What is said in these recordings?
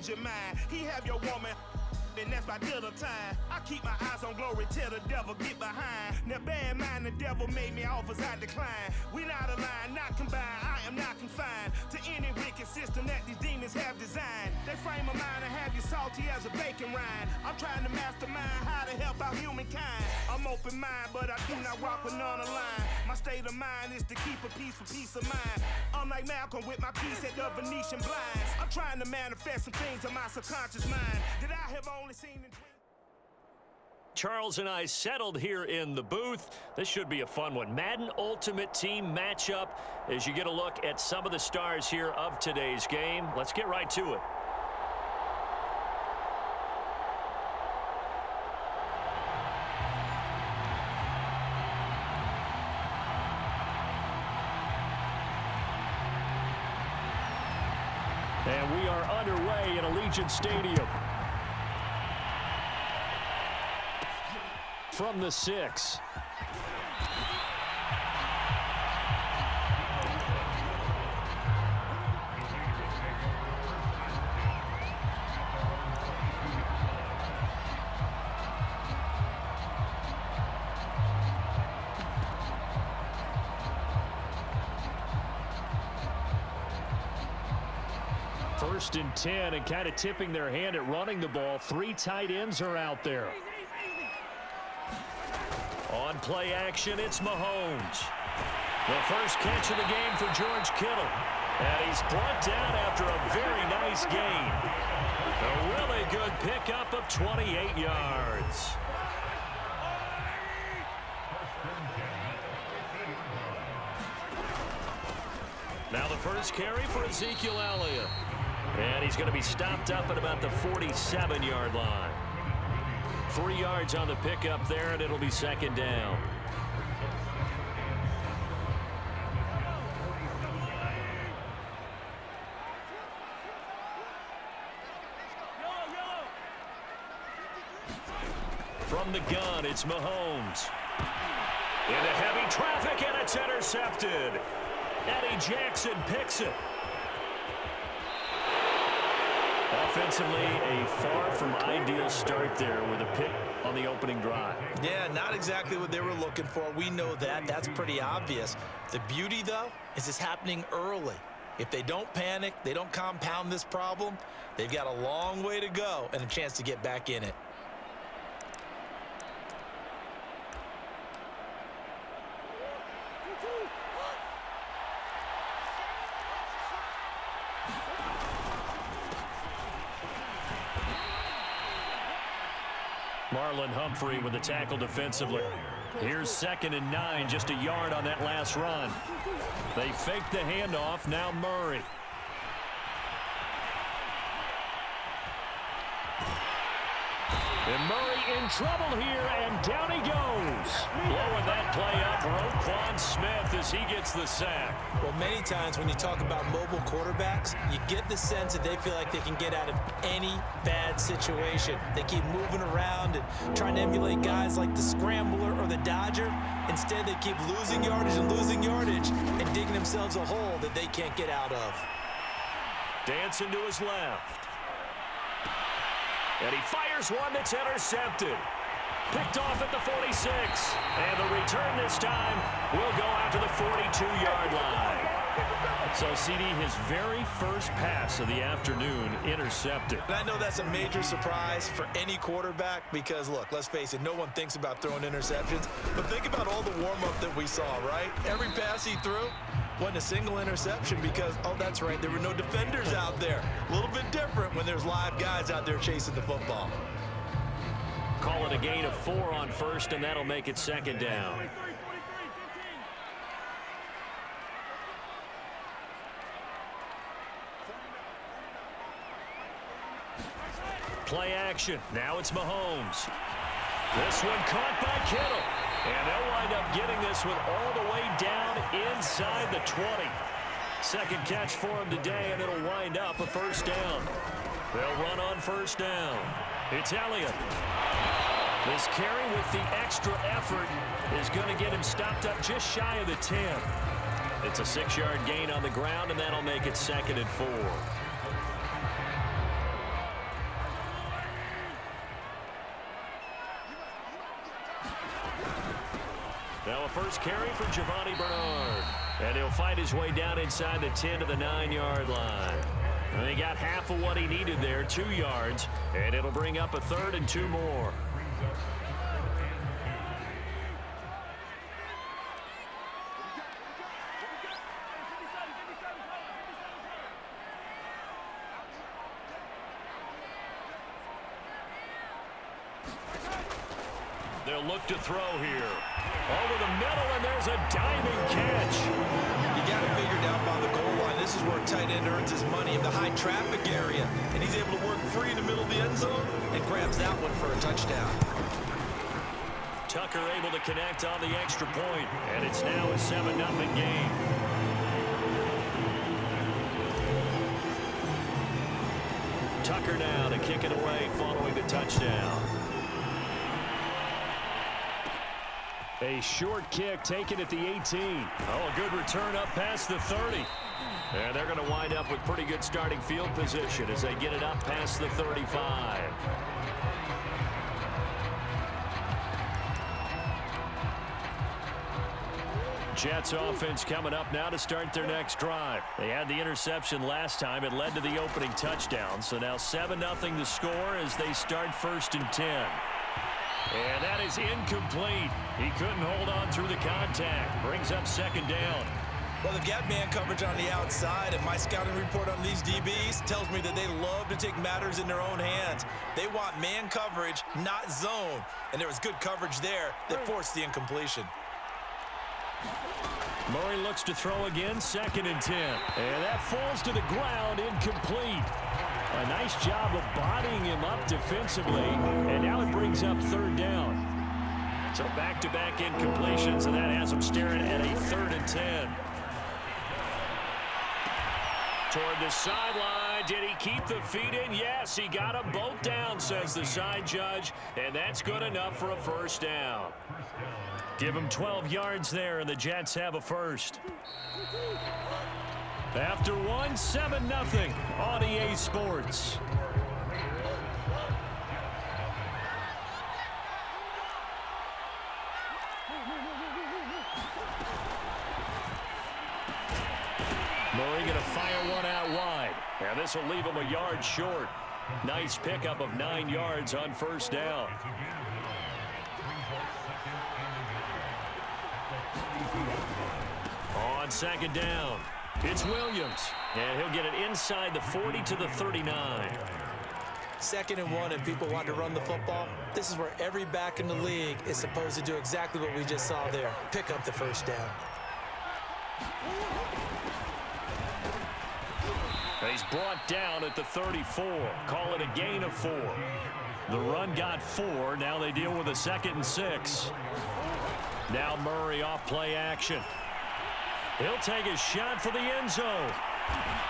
change your mind. He have your woman, and that's by dinner time. I keep my eyes on glory till the devil get behind. Now bear in mind the devil made me offers I decline. We not aligned, not combined, I am not confined to any wicked system that these demons have designed. They frame a mind and have you salty as a bacon rind. I'm trying to mastermind how to help out humankind. I'm open mind, but I do not walk with none aligned. My state of mind is to keep a peace for peace of mind. Unlike Malcolm with my piece at the Venetian blinds. I'm trying to manifest some things in my subconscious mind that I have only seen in dreams. Charles and I settled here in the booth. This should be a fun one. Madden Ultimate Team matchup as you get a look at some of the stars here of today's game. Let's get right to it. And we are underway in Allegiant Stadium. From the 6. First and 10, and kind of tipping their hand at running the ball. 3 tight ends are out there. On play action, it's Mahomes. The first catch of the game for George Kittle. And he's brought down after a very nice gain. A really good pickup of 28 yards. Now the first carry for Ezekiel Elliott. And he's going to be stopped up at about the 47-yard line. 3 yards on the pickup there, and it'll be second down. From the gun, it's Mahomes. Into heavy traffic, and it's intercepted. Eddie Jackson picks it. Offensively, a far from ideal start there with a pick on the opening drive. Yeah, not exactly what they were looking for. We know that. That's pretty obvious. The beauty, though, is it's happening early. If they don't panic, they don't compound this problem, they've got a long way to go and a chance to get back in it. Marlon Humphrey with the tackle defensively. Here's 2nd and 9, just a yard on that last run. They fake the handoff, now Murray. And Murray in trouble here, and down he goes. Blowing that play up, Roquan Smith as he gets the sack. Well, many times when you talk about mobile quarterbacks, you get the sense that they feel like they can get out of any bad situation. They keep moving around and trying to emulate guys like the Scrambler or the Dodger. Instead, they keep losing yardage and digging themselves a hole that they can't get out of. Dancing to his left. And he fires one that's intercepted. Picked off at the 46. And the return this time will go out to the 42-yard line. So, CD, his very first pass of the afternoon intercepted. And I know that's a major surprise for any quarterback because, look, let's face it, no one thinks about throwing interceptions. But think about all the warm-up that we saw, right? Every pass he threw wasn't a single interception because, oh, that's right, there were no defenders out there. A little bit different when there's live guys out there chasing the football. Call it a gain of 4 on first, and that'll make it second down. Play action. Now it's Mahomes. This one caught by Kittle. And they'll wind up getting this one all the way down inside the 20. Second catch for him today, and it'll wind up a first down. They'll run on first down. It's Elliott. This carry with the extra effort is going to get him stopped up just shy of the 10. It's a 6-yard gain on the ground, and that'll make it 2nd and 4. Now a first carry for Giovanni Bernard. And he'll fight his way down inside the 10 to the 9-yard line. And he got half of what he needed there, 2 yards. And it'll bring up a 3rd and 2 more. They'll look to throw here. Over the middle, and there's a diving catch. You got to figure down by the goal line. This is where a tight end earns his money in the high traffic area. And he's able to work free in the middle of the end zone and grabs that one for a touchdown. Tucker able to connect on the extra point, and it's now a 7-0 game. Tucker now to kick it away following the touchdown. A short kick taken at the 18. Oh, a good return up past the 30. And they're going to wind up with pretty good starting field position as they get it up past the 35. Jets offense coming up now to start their next drive. They had the interception last time. It led to the opening touchdown. So now 7-0 the score as they start 1st and 10. And that is incomplete. He couldn't hold on through the contact. Brings up 2nd down. Well, they've got man coverage on the outside, and my scouting report on these DBs tells me that they love to take matters in their own hands. They want man coverage, not zone. And there was good coverage there that forced the incompletion. Murray looks to throw again, 2nd and 10. And that falls to the ground, incomplete. A nice job of bodying him up defensively, and now it brings up 3rd down. So back-to-back incompletions, and that has him staring at a 3rd and 10. Toward the sideline, did he keep the feet in? Yes, he got them both down, says the side judge, and that's good enough for a 1st down. Give him 12 yards there, and the Jets have a 1st. After 7-0 on EA Sports. Murray going to fire one out wide. And this will leave him a yard short. Nice pickup of 9 yards on 1st down. On 2nd down, it's Williams. And he'll get it inside the 40 to the 39. 2nd and 1, and people want to run the football. This is where every back in the league is supposed to do exactly what we just saw there. Pick up the 1st down. He's brought down at the 34. Call it a gain of 4. The run got 4. Now they deal with a 2nd and 6. Now Murray off play action. He'll take a shot for the end zone.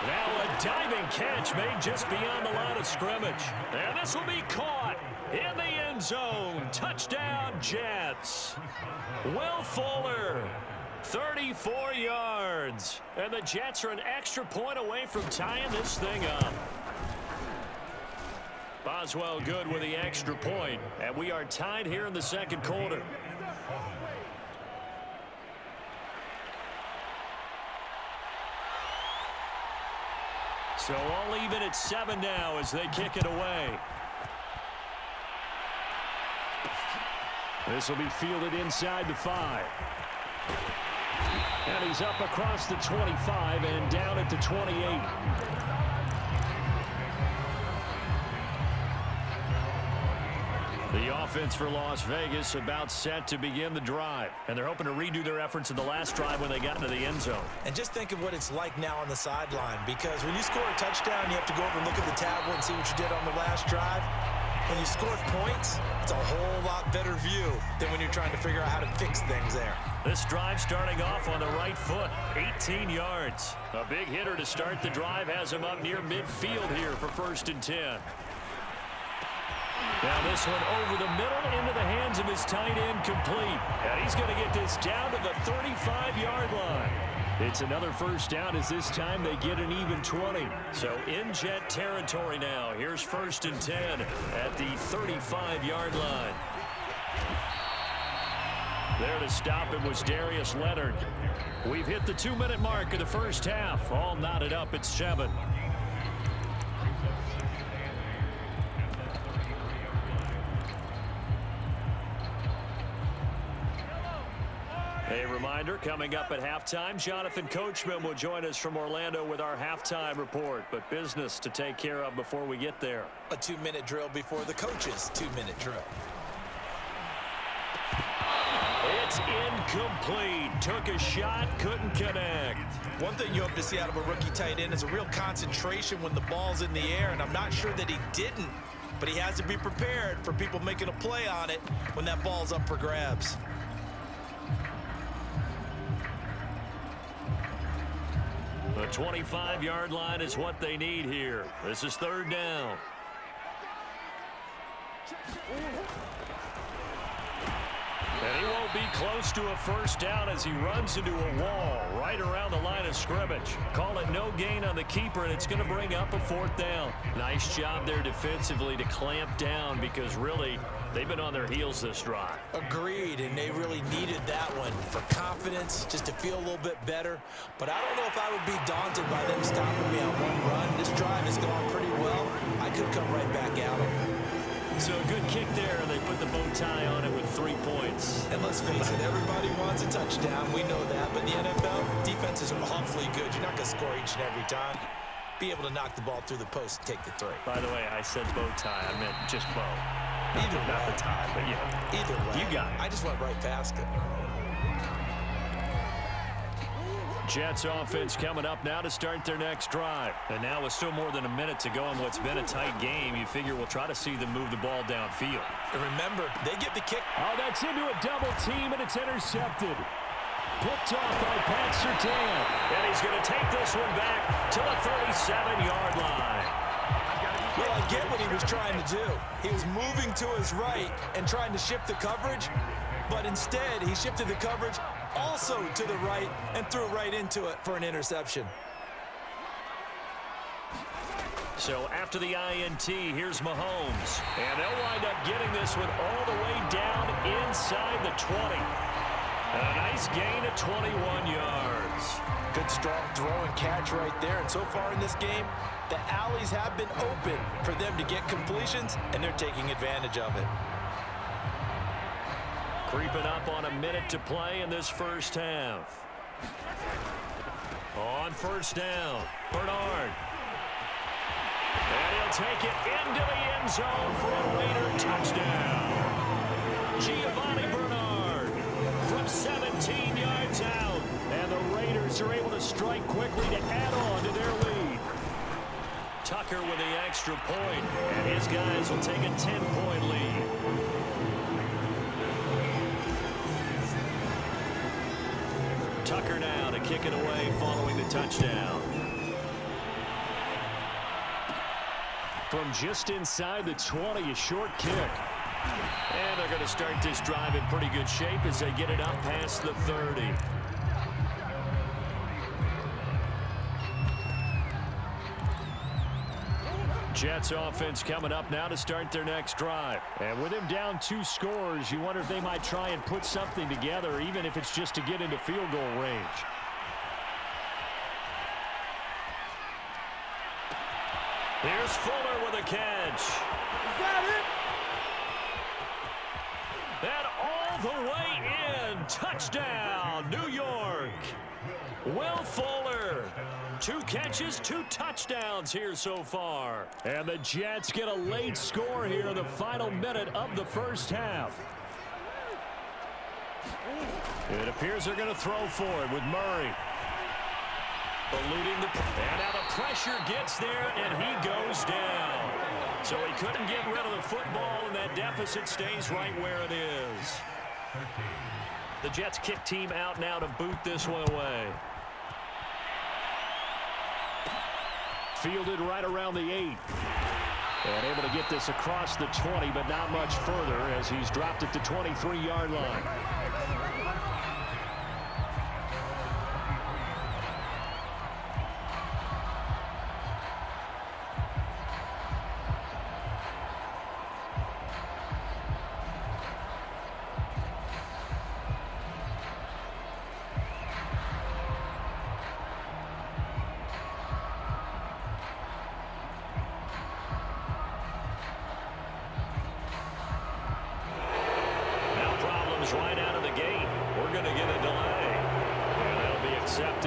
Now a diving catch made just beyond the line of scrimmage. And this will be caught in the end zone. Touchdown, Jets. Will Fuller, 34 yards. And the Jets are an extra point away from tying this thing up. Boswell good with the extra point. And we are tied here in the 2nd quarter. So all even at 7 now as they kick it away. This will be fielded inside the 5. And he's up across the 25 and down at the 28. The offense for Las Vegas about set to begin the drive. And they're hoping to redo their efforts in the last drive when they got into the end zone. And just think of what it's like now on the sideline, because when you score a touchdown, you have to go over and look at the tablet and see what you did on the last drive. When you scored points, it's a whole lot better view than when you're trying to figure out how to fix things there. This drive starting off on the right foot, 18 yards. A big hitter to start the drive has him up near midfield here for 1st and 10. Now this one over the middle into the hands of his tight end, complete. And he's going to get this down to the 35-yard line. It's another 1st down as this time they get an even 20. So in Jet territory now. Here's 1st and 10 at the 35-yard line. There to stop it was Darius Leonard. We've hit the 2-minute mark of the first half. All knotted up at 7. A reminder, coming up at halftime, Jonathan Coachman will join us from Orlando with our halftime report. But business to take care of before we get there. A 2-minute drill before the coach's 2-minute drill. It's incomplete. Took a shot, couldn't connect. One thing you hope to see out of a rookie tight end is a real concentration when the ball's in the air, and I'm not sure that he didn't, but he has to be prepared for people making a play on it when that ball's up for grabs. The 25-yard line is what they need here. This is 3rd down. And he won't be close to a first down as he runs into a wall right around the line of scrimmage. Call it no gain on the keeper, and it's going to bring up a 4th down. Nice job there defensively to clamp down because really they've been on their heels this drive. Agreed, and they really needed that one for confidence, just to feel a little bit better. But I don't know if I would be daunted by them stopping me on one run. This drive has gone pretty well. I could come right back at them. So a good kick there, and they put the bow tie on it with 3 points. And let's face it, everybody wants a touchdown. We know that. But in the NFL, defenses are awfully good. You're not going to score each and every time. Be able to knock the ball through the post and take the 3. By the way, I said bow tie. I meant just bow. Either way. Not the tie, but yeah. Either way. You got it. I just went right past it. Jets offense coming up now to start their next drive. And now with still more than a minute to go in what's been a tight game, you figure we'll try to see them move the ball downfield. And remember, they get the kick. Oh, that's into a double team, and it's intercepted. Picked off by Pat Surtain. And he's going to take this one back to the 37-yard line. Well, I get what he was trying to do. He was moving to his right and trying to shift the coverage, but instead he shifted the coverage also to the right and threw right into it for an interception. So after the INT, here's Mahomes. And they'll wind up getting this one all the way down inside the 20. And a nice gain of 21 yards. Good strong throw and catch right there. And so far in this game, the alleys have been open for them to get completions, and they're taking advantage of it. Creeping up on a minute to play in this first half. On first down, Bernard. And he'll take it into the end zone for a Raider touchdown. Giovanni Bernard from 17 yards out. And the Raiders are able to strike quickly to add on to their lead. Tucker with the extra point, and his guys will take a 10-point lead. Tucker now to kick it away following the touchdown. From just inside the 20, a short kick. And they're going to start this drive in pretty good shape as they get it up past the 30. Jets offense coming up now to start their next drive. And with him down 2 scores, you wonder if they might try and put something together, even if it's just to get into field goal range. Here's Fuller with a catch. Got it. And all the way in. Touchdown, New York. Will Fuller. 2 catches, 2 touchdowns here so far. And the Jets get a late score here in the final minute of the first half. It appears they're going to throw for it with Murray. Eluding the... And now the pressure gets there, and he goes down. So he couldn't get rid of the football, and that deficit stays right where it is. The Jets kick team out now to boot this one away. Fielded right around the 8. And able to get this across the 20, but not much further as he's dropped at the 23-yard line.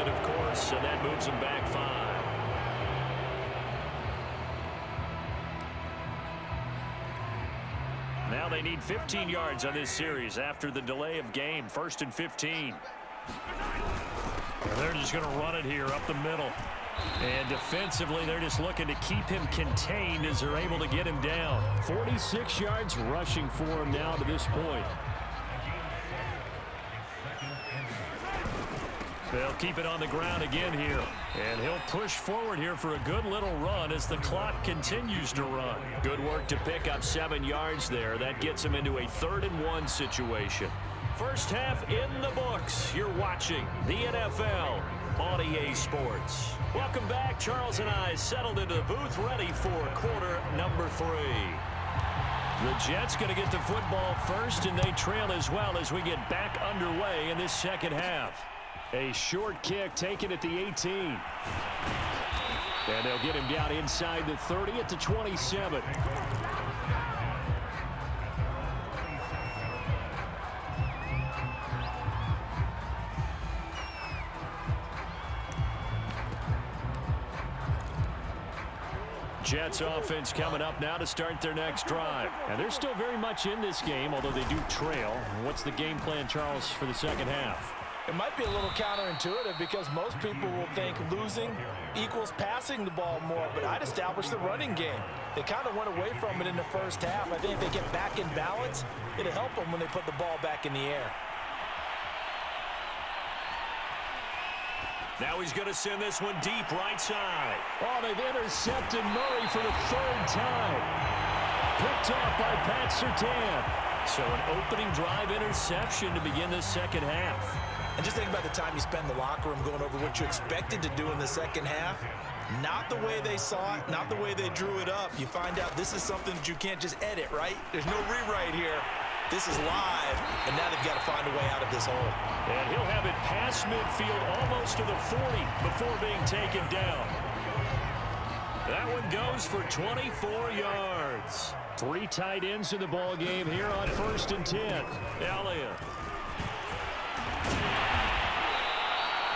intercepted, of course, and that moves them back 5. Now they need 15 yards on this series after the delay of game. 1st and 15. They're just going to run it here up the middle. And defensively, they're just looking to keep him contained as they're able to get him down. 46 yards rushing for him now to this point. They'll keep it on the ground again here. And he'll push forward here for a good little run as the clock continues to run. Good work to pick up 7 yards there. That gets him into a 3rd and 1 situation. First half in the books. You're watching the NFL on EA Sports. Welcome back. Charles and I settled into the booth ready for quarter number 3. The Jets going to get the football first, and they trail as well as we get back underway in this second half. A short kick taken at the 18. And they'll get him down inside the 30 at the 27. Jets offense coming up now to start their next drive. And they're still very much in this game, although they do trail. What's the game plan, Charles, for the second half? It might be a little counterintuitive because most people will think losing equals passing the ball more, but I'd establish the running game. They kind of went away from it in the first half. I think if they get back in balance, it'll help them when they put the ball back in the air. Now he's going to send this one deep right side. Oh, they've intercepted Murray for the 3rd time. Picked off by Pat Surtain. So an opening drive interception to begin this second half. And just think about the time you spend in the locker room going over what you expected to do in the second half. Not the way they saw it, not the way they drew it up. You find out this is something that you can't just edit, right? There's no rewrite here. This is live, and now they've got to find a way out of this hole. And he'll have it past midfield almost to the 40 before being taken down. That one goes for 24 yards. 3 tight ends in the ball game here on 1st and 10. Elliott.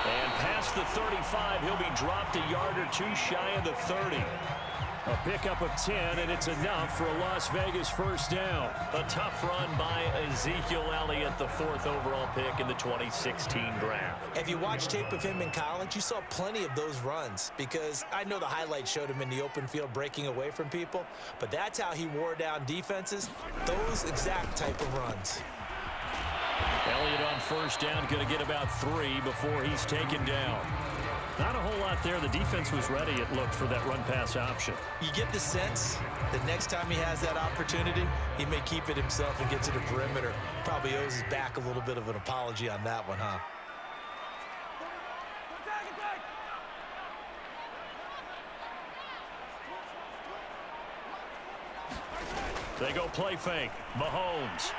And past the 35, he'll be dropped a yard or 2 shy of the 30. A pickup of 10, and it's enough for a Las Vegas first down. A tough run by Ezekiel Elliott, the 4th overall pick in the 2016 draft. If you watched tape of him in college, you saw plenty of those runs because I know the highlights showed him in the open field breaking away from people, but that's how he wore down defenses, those exact type of runs. Elliott on first down, going to get about 3 before he's taken down. Not a whole lot there. The defense was ready, it looked, for that run-pass option. You get the sense that next time he has that opportunity, he may keep it himself and get to the perimeter. Probably owes his back a little bit of an apology on that one, huh? They go play fake. Mahomes.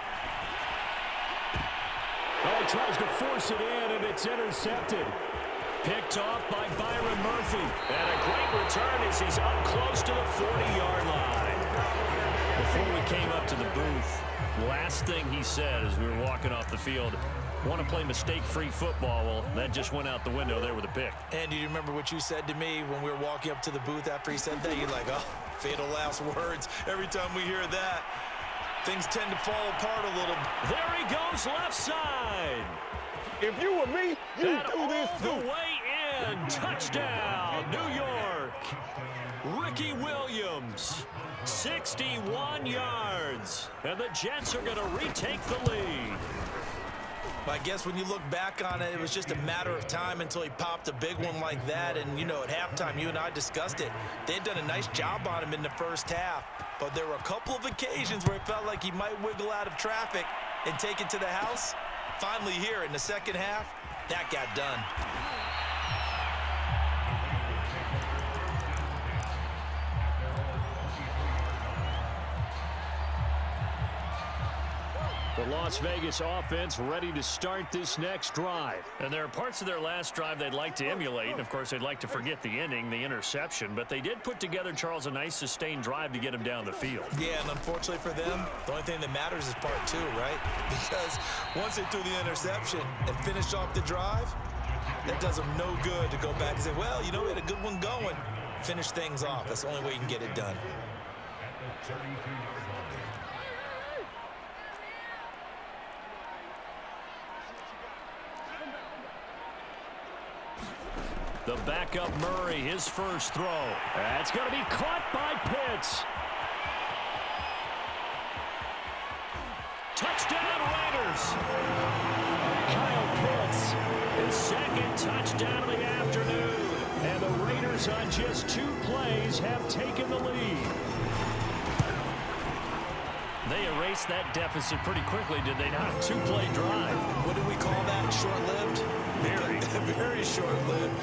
Oh, he tries to force it in, and it's intercepted. Picked off by Byron Murphy. And a great return as he's up close to the 40-yard line. Before we came up to the booth, last thing he said as we were walking off the field, want to play mistake-free football. Well, that just went out the window there with a pick. And do you remember what you said to me when we were walking up to the booth after he said that? You're like, oh, fatal last words. Every time we hear that, things tend to fall apart a little. There he goes left side. If you were me, you'd do this too. All the way in. Touchdown, New York. Ricky Williams, 61 yards. And the Jets are going to retake the lead. I guess when you look back on it, it was just a matter of time until he popped a big one like that. And, you know, at halftime, you and I discussed it. They'd done a nice job on him in the first half. But there were a couple of occasions where it felt like he might wiggle out of traffic and take it to the house. Finally here in the second half, that got done. The Las Vegas offense ready to start this next drive. And there are parts of their last drive they'd like to emulate. And, of course, they'd like to forget the ending, the interception. But they did put together, Charles, a nice sustained drive to get him down the field. Yeah, and unfortunately for them, the only thing that matters is part 2, right? Because once they threw the interception and finished off the drive, It does them no good to go back and say, well, you know, we had a good one going. Finish things off. That's the only way you can get it done. The backup Murray, his first throw. That's going to be caught by Pitts. Touchdown Raiders. Kyle Pitts, his second touchdown of the afternoon. And the Raiders on just 2 plays have taken the lead. They erased that deficit pretty quickly, did they not? 2-play drive. What do we call that? Short-lived? Very. Very short-lived.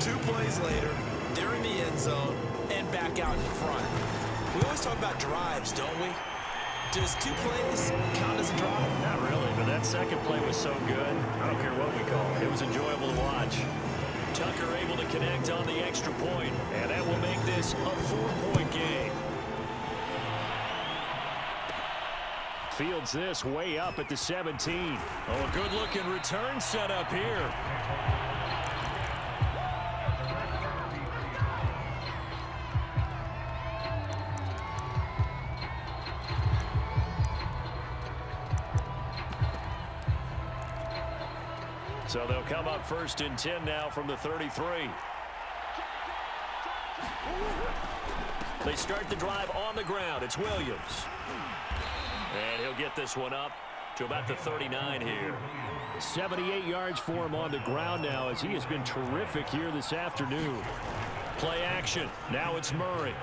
2 plays later, they're in the end zone and back out in front. We always talk about drives, don't we? Does 2 plays count as a drive? Not really, but that second play was so good. I don't care what we call it. It was enjoyable to watch. Tucker able to connect on the extra point, and that will make this a 4-point game. Fields this way up at the 17. Oh, a good-looking return set up here. So they'll come up 1st and 10 now from the 33. They start the drive on the ground. It's Williams. And he'll get this one up to about the 39 here. 78 yards for him on the ground now as he has been terrific here this afternoon. Play action. Now it's Murray.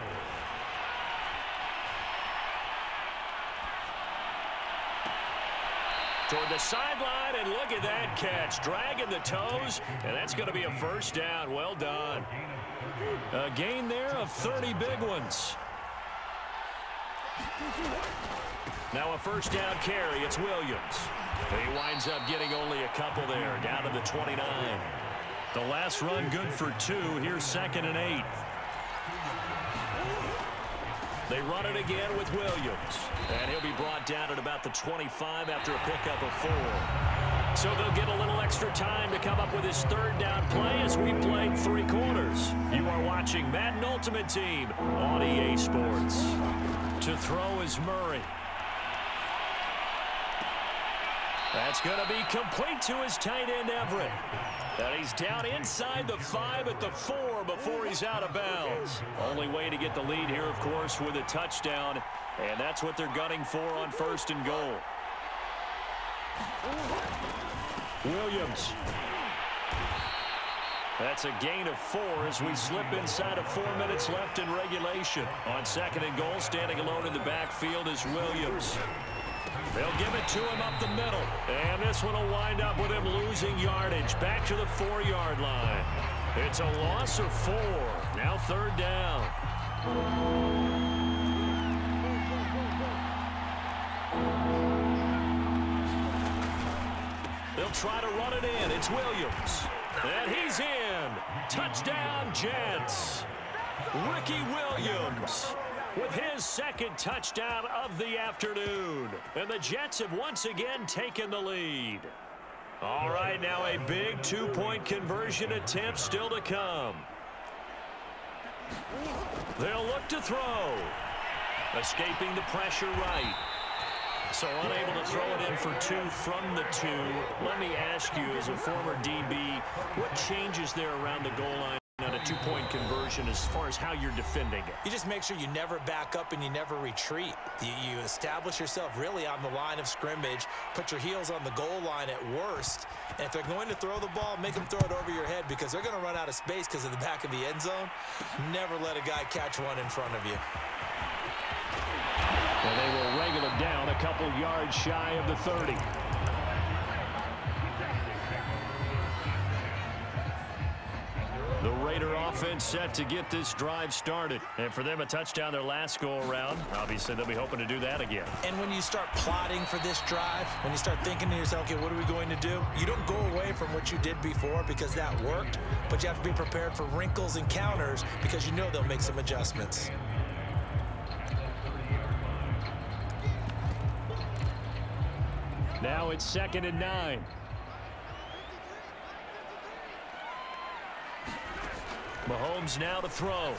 Toward the sideline, and look at that catch. Dragging the toes, and that's going to be a first down. Well done. A gain there of 30 big ones. Now a first down carry. It's Williams. He winds up getting only a couple there, down to the 29. The last run good for 2. Here's 2nd and 8. They run it again with Williams. And he'll be brought down at about the 25 after a pickup of 4. So they'll get a little extra time to come up with his 3rd down play as we played 3 quarters. You are watching Madden Ultimate Team on EA Sports. To throw is Murray. That's going to be complete to his tight end, Everett. And he's down inside the 5 at the 4 before he's out of bounds. Only way to get the lead here, of course, with a touchdown. And that's what they're gunning for on 1st and goal. Williams. That's a gain of 4 as we slip inside of 4 minutes left in regulation. On 2nd and goal, standing alone in the backfield is Williams. They'll give it to him up the middle. And this one will wind up with him losing yardage. Back to the 4-yard line. It's a loss of 4. Now 3rd down. They'll try to run it in. It's Williams. And he's in. Touchdown, Jets. Ricky Williams with his 2nd touchdown of the afternoon. And the Jets have once again taken the lead. All right, now a big 2-point conversion attempt still to come. They'll look to throw. Escaping the pressure right. So unable to throw it in for 2 from the 2. Let me ask you, as a former DB, what changes there around the goal line on a 2-point conversion as far as how you're defending it? You just make sure you never back up and you never retreat. You establish yourself really on the line of scrimmage, put your heels on the goal line at worst, and if they're going to throw the ball, make them throw it over your head because they're going to run out of space because of the back of the end zone. Never let a guy catch one in front of you. And they will wrangle him down a couple yards shy of the 30. The Raider offense set to get this drive started. And for them, a touchdown their last go-around. Obviously, they'll be hoping to do that again. And when you start plotting for this drive, when you start thinking to yourself, okay, what are we going to do? You don't go away from what you did before because that worked, but you have to be prepared for wrinkles and counters because you know they'll make some adjustments. Now it's 2nd and 9. Mahomes now to throw.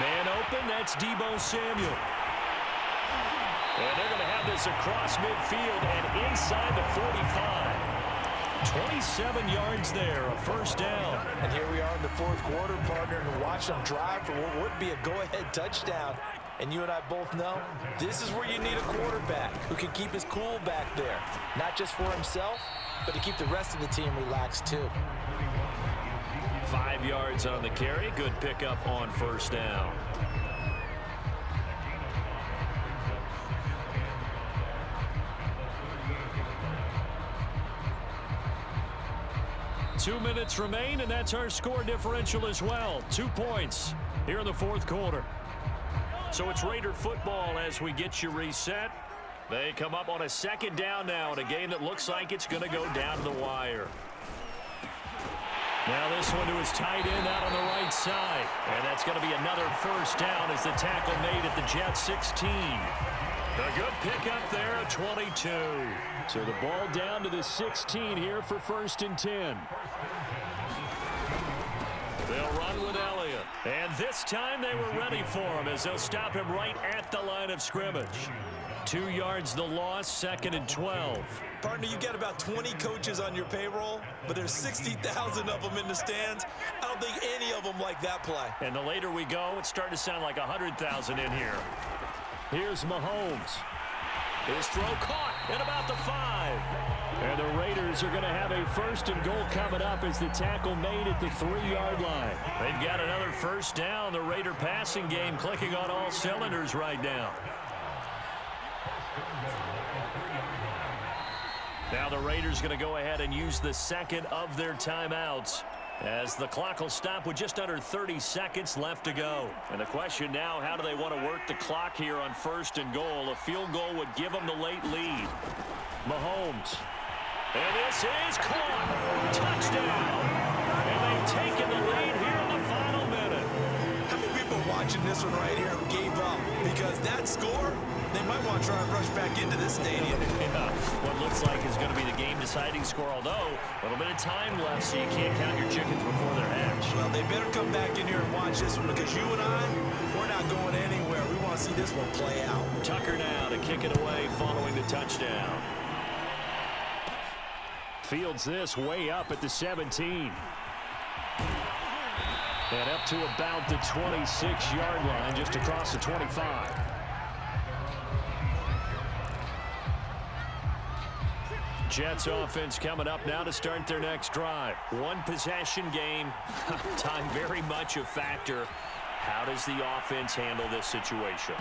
Man open, that's Deebo Samuel. And they're going to have this across midfield and inside the 45. 27 yards there, a first down. And here we are in the fourth quarter, partner, and watch them drive for what would be a go-ahead touchdown. And you and I both know this is where you need a quarterback who can keep his cool back there. Not just for himself, but to keep the rest of the team relaxed too. 5 yards on the carry. Good pickup on first down. Two minutes remain, and that's our score differential as well. 2 points here in the fourth quarter. So it's Raider football as we get you reset. They come up on a second down now in a game that looks like it's going to go down to the wire. Now this one to his tight end out on the right side. And that's going to be another first down as the tackle made at the Jets 16. A good pickup there at 22. So the ball down to the 16 here for 1st and 10. They'll run with Elliott. And this time they were ready for him as they'll stop him right at the line of scrimmage. 2 yards the loss, 2nd and 12. Partner, you got about 20 coaches on your payroll, but there's 60,000 of them in the stands. I don't think any of them like that play. And the later we go, it's starting to sound like 100,000 in here. Here's Mahomes. His throw caught at about the 5. And the Raiders are going to have a 1st and goal coming up as the tackle made at the 3-yard line. They've got another first down. The Raider passing game clicking on all cylinders right now. Now the Raiders going to go ahead and use the second of their timeouts as the clock will stop with just under 30 seconds left to go. And the question now, how do they want to work the clock here on 1st and goal? A field goal would give them the late lead. Mahomes. And this is caught. Touchdown. And they've taken the lead here in the final minute. How many people watching this one right here gave up? Because that score, they might want to try and rush back into this stadium. Yeah, what looks like is going to be the game-deciding score, although a little bit of time left, so you can't count your chickens before they're hatched. Well, they better come back in here and watch this one because you and I, we're not going anywhere. We want to see this one play out. Tucker now to kick it away following the touchdown. Fields this way up at the 17. And up to about the 26-yard line, just across the 25. Jets offense coming up now to start their next drive. One possession game. Time very much a factor. How does the offense handle this situation?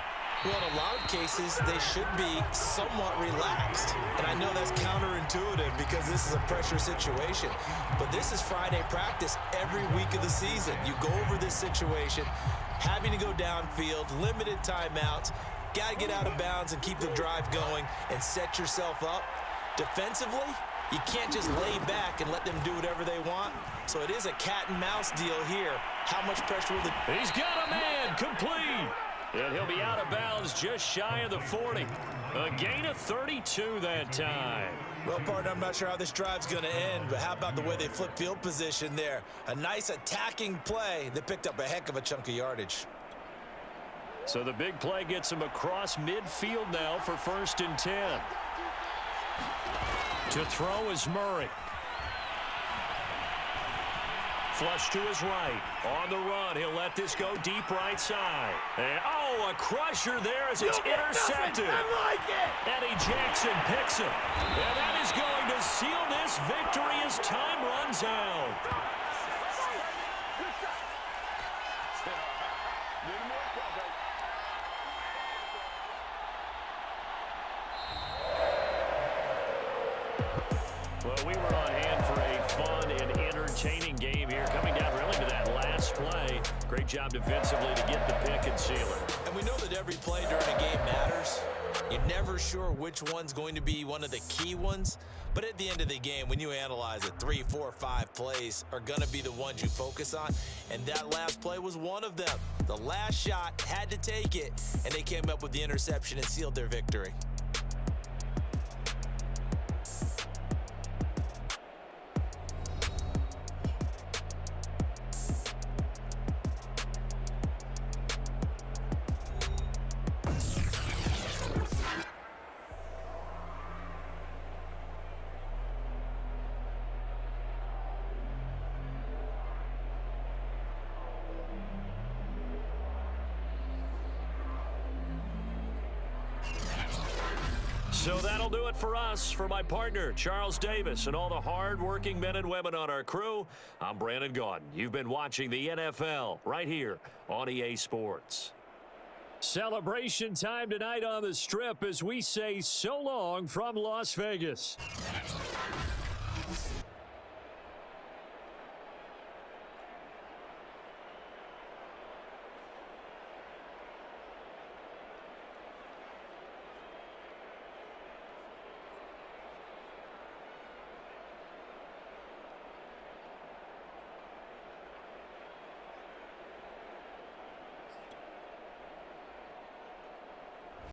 Well, in a lot of cases, they should be somewhat relaxed. And I know that's counterintuitive because this is a pressure situation. But this is Friday practice every week of the season. You go over this situation, having to go downfield, limited timeouts, got to get out of bounds and keep the drive going and set yourself up. Defensively, you can't just lay back and let them do whatever they want. So it is a cat and mouse deal here. How much pressure will the... He's got a man complete. And he'll be out of bounds just shy of the 40. A gain of 32 that time. Well, partner, I'm not sure how this drive's going to end, but how about the way they flip field position there? A nice attacking play that picked up a heck of a chunk of yardage. So the big play gets him across midfield now for 1st and 10. To throw is Murray. Flush to his right. On the run, he'll let this go deep right side. And, a crusher there as it's intercepted. I like it. Eddie Jackson picks it. And that is going to seal this victory as time runs out. Well, we were on hand for a fun and entertaining game here, coming down really to that last play. Great job defensively to get the pick and seal it. And we know that every play during a game matters. You're never sure which one's going to be one of the key ones. But at the end of the game, when you analyze it, 3, 4, 5 plays are going to be the ones you focus on. And that last play was one of them. The last shot had to take it, and they came up with the interception and sealed their victory. So that'll do it for us. For my partner, Charles Davis, and all the hard-working men and women on our crew, I'm Brandon Gaudin. You've been watching the NFL right here on EA Sports. Celebration time tonight on the Strip as we say so long from Las Vegas.